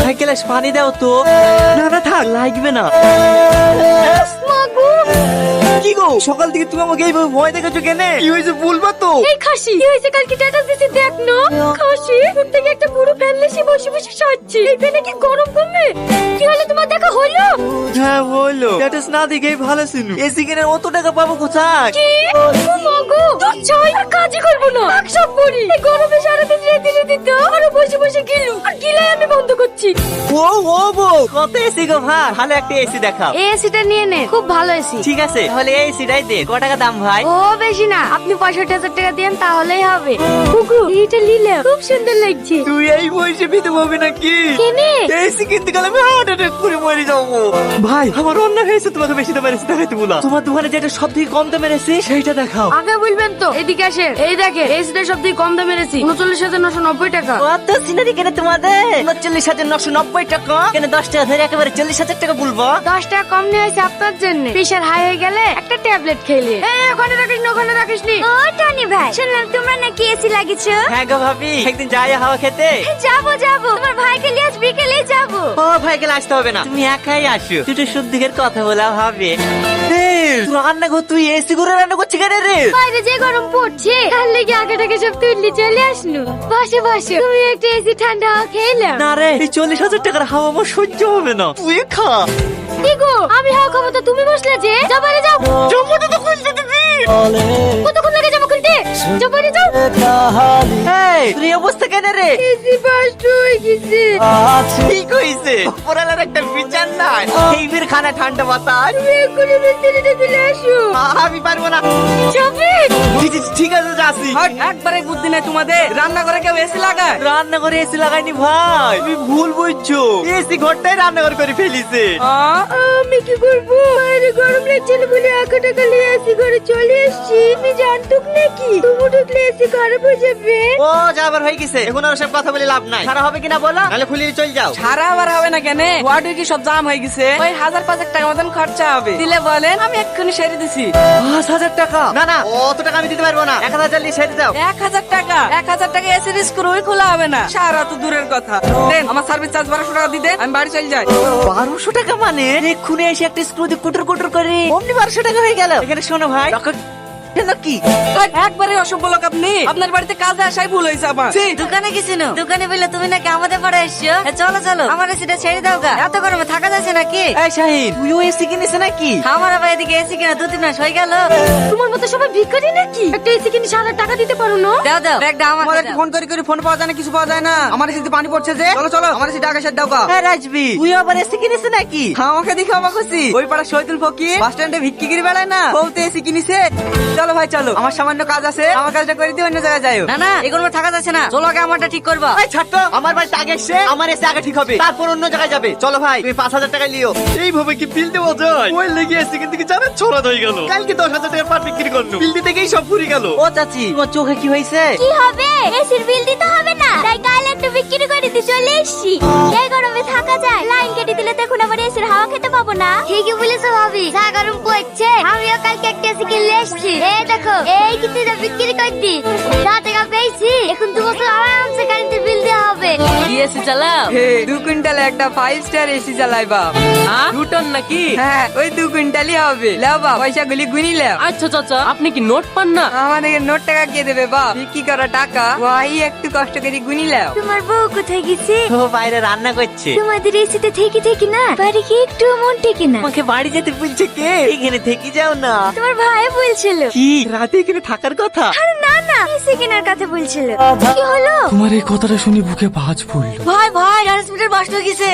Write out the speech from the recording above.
ভাই গ্লাস পানি দাও তো। না না থাক, লাগবে না। কি গো, সকাল থেকে তুমি আমাকে এইভাবে ভয় দেখাচ্ছ কেন? কি হয়েছে বলবা তো? এই খাসি কি হয়েছে? কালকে স্ট্যাটাস দিছি দেখ না। খাসি ঘুম থেকে একটা পুরো ফ্যান লেসি বসে বসে সাজছে। এই ফ্যানে কি গরম কমে? কি হলো তোমার দেখা হলো? হ্যাঁ বললো, স্ট্যাটাস না দেখেই ভালো ছিল। এসি কেনার অত টাকা পাবো কোথায়? কি ও মাগো, তুই চাই আর কাজই করবো না, এক সব করি। এই গরমে সারাদিন রেতে রেতে তো আরো বসে বসে গেলু, আর গিলাই আমি বন্ধ করছি। ও ও বউ, কত এসি গো ভাই? ভালো একটা এসি দেখাও। এই এসিটা নিয়ে নে, খুব ভালো এসি। ঠিক আছে, তাহলে এই এসিটাই দে। ক টাকা দাম ভাই? ও বেশি না, আপনি 65,000 টাকা দেন তাহলেই হবে। কুকু এইটা নিলে খুব সুন্দর লাগছে। তুই এই বয়সে বিধু হবে নাকি? কেনে এসি কিনতে গেলে আমি হার্ট অ্যাটাক করে মরে যাবো। ভাই আমার অন্য হয়েছে, তোমাকে বেশি দামের এসি দেখাইতে বলা। তোমার দোকানে যেটা সব থেকে কম দামের এসি সেইটা দেখাও। আগে বলবেন তো, এদিকে আসেন। এই দেখে এসিটা সব থেকে কম দামের এসি, 39,990 টাকা। কত সিনারি কেন তোমাদের? 39,990 টাকা কেন? 10 টাকা ধরে একেবারে 40,000 টাকা বলবো। 10 টাকা কম নিয়ে হয়েছে আপনার জন্য। প্রেশার হাই হয়ে গেলে একটা ট্যাবলেট খেলে। ওখানে রাখিস না, ওখানে রাখিস নি। ও টনি ভাই, শুনলাম তোমরা নাকি এসি লাগিয়েছো? হ্যাঁ গো ভাবি, একদিন যাই হাওয়া খেতে। যাবো যাবো, তোমার ভাইকে নিয়ে আজ বিকেলে যাবো। ও ভাই গেলে আসতে হবে না, তুমি একাই আসো। তুই তো শুদ্ধিকের কথা বলা হবে। রান্না কর, তুই এসি করে রান্না করছিস কেন রে? বাইরে যে গরম পড়ছে, তার লেগে আগে থেকে সব তুললি চলে আসলো। বসে বসে তুমি একটা এসি ঠান্ডা হাওয়া খেলাম। না রে, এই 40,000 টাকার হাওয়া আমার সহ্য হবে না। তুই খা। কি গো, আমি হাওয়া খাবো তো তুমি বসলে যে? যাও বাইরে যাও। জমাটা তো খুলতে দিবি। কতক্ষণ লাগে জামা খুলতে? যাও বাইরে যাও। এই তুই এই অবস্থা কেন রে? এসি বাস্ট হয়ে গেছে। ঠিক হইছে, পড়ালার একটা বিচার নাই। এই বের খানা ঠান্ডা বাতাস। তুমি এক্ষুনি মিস্ত্রিটা দিলে আসো। আমি পারবো না। যাবে? ঠিক আছে যাচ্ছি। একবারে বুদ্ধি নাই তোমাদের। রান্না করে কেউ এসি লাগায়? রান্না করে এসি লাগাইনি ভাই, তুমি ভুল বুঝছো। এসি ঘরটাই রান্নাঘর করে ফেলিছে। আমি কি করবো? বাইরে গরম লাগছিল বলে 1 টাকা নিয়ে এসি ঘরে চলে এসেছি। তুমি জানতুক নাকি তুমি ঢুকলে এসি খারাপ হয়ে যাবে? ও যাবার হয়ে গেছে, এখন আর সব কথা বলে লাভ নাই। সারা হবে কিনা বলো, নাহলে খুলিয়ে চল যাও। সারা আবার হবে না কেন? ওয়ার্ড সব জাম হয়ে গেছে। ওই 1,000-5,000 টাকা মতন খরচা হবে। দিলে বলেন, আমি এক্ষুনি সেরে দিছি। 5,000 টাকা? না না, অত টাকা আমি দিতে পারবো না। 1,000 নিয়ে সেরে দাও। 1,000 টাকা? 1,000 টাকা এসির স্ক্রুই খোলা হবে না। সারা তো দূরের কথা। দেন আমার সার্ভিস চার্জ 1200 টাকা দিতে, আমি বাড়ি চলে যাই। 1200 টাকা মানে? এক্ষুনি এসে একটা স্ক্রু দিয়ে কুটুর কুটুর করে অমনি 1200 টাকা হয়ে গেল। এখানে শোনো ভাই, কি একবারে অসভ্য লোক আপনি। আপনার বাড়িতে কাজে আসাই ভুল হয়েছে আমার। দোকানে গেছিল, দোকানে বললে তুমি নাকি আমাদের পাড়ে এসছো। চলো চলো, আমার এসিটা ছেড়ে দাও গা। এত গরমে থাকা যাচ্ছে নাকি? এই শাহিন, তুইও এসি কিনেছে নাকি? আমার আবার এদিকে এসি কিনা 2-3 মাস হয়ে গেল। তোমার মতো সবাই ভিখারি নাকি? একটা এসি কিনে 7,000 টাকা দিতে পারো না? দাও দাও, ব্যাগটা আমার আমাদের ফোন করে করে ফোন পাওয়া যায় না, কিছু পাওয়া যায় না। আমার এসিতে পানি পড়ছে যে। চলো চলো, আমার এসি টাকা সেট দাও গা। হ্যাঁ রাজবি, তুই আবার এসি কিনেছে নাকি? আমাকে দেখে অবাক হচ্ছি। ওই পাড়া শহীদুল ফকির বাস স্ট্যান্ডে ভিক্ষি করে বেড়ায় না, বউতে এসি কিনেছে। চলো ভাই চলো, আমার সামান্য কাজ আছে, আমার কাজটা করে দিয়ে অন্য জায়গায় যাও। না না, এগুলো থাকা যাচ্ছে না। চলো আগে আমারটা ঠিক করবা। এই ছাড়তো, আমার বাড়িতে আগে এসে আমার এসে আগে ঠিক হবে, তারপর অন্য জায়গায় যাবে। চলো ভাই, তুমি 5,000 টাকা লিও। এইভাবে কি বিল দেওয়া যায়? ওই লেগে এসে কিন্তু কি জানেন ছড়া হয়ে গেল। কালকে 10,000 টাকার পাট বিক্রি করলো, বিল দিতে গিয়েই সব ফুরিয়ে গেল। ও চাচি, তোমার চোখে কি হয়েছে? কি হবে? এসির বিল দিতে হবে না, তাই কাল একটা বিক্রি করে দিতে চলে এসেছি। এই গরমে থাকা যায়? লাইন কেটে দিলে তখন আবার এসির হাওয়া খেতে পাবো না। ঠিকই বলেছো ভাবি, যা গরম পড়ছে। আমিও কালকে একটা এসি কিনে এসেছি। এই দেখো, এই কিন্তু বিক্রি করে দি। 1,000 টাকা পেয়েছি, এখন 2 বছর আরামসে কারেন্টের বিল দেওয়া হবে। কি এসি চালাও? 2 কুইন্টাল একটা 5 স্টার এসি চালাই বাপ। 2 টন নাকি? হ্যাঁ, ওই 2 কুইন্টালই হবে। লাও বাপ, পয়সা গুলি গুনি লাও। আচ্ছা চাচা, আপনি কি নোট পান না? আমাদের নোট টাকা কে দেবে বাপ? বিক্রি করা টাকা ওই একটু কষ্ট করে গুনি লাও। তোমার বউ কোথায় গেছে? ও বাইরে রান্না করছে। তোমাদের এসিতে থেকে থেকে না বাড়ি কি একটু মন টেকে না। আমাকে বাড়ি যেতে বলছে কে? এখানে থেকে যাও না। তোমার ভাই বলছিল। কি রাতে এখানে থাকার কথা? আরে না না, এসি কেনার কথা বলছিল। কি হলো? তোমার এই কথাটা শুনে বুকে ভাঁজ পড়লো। ভাই ভাই, ট্রান্সমিটার বাস্ট হয়ে গেছে।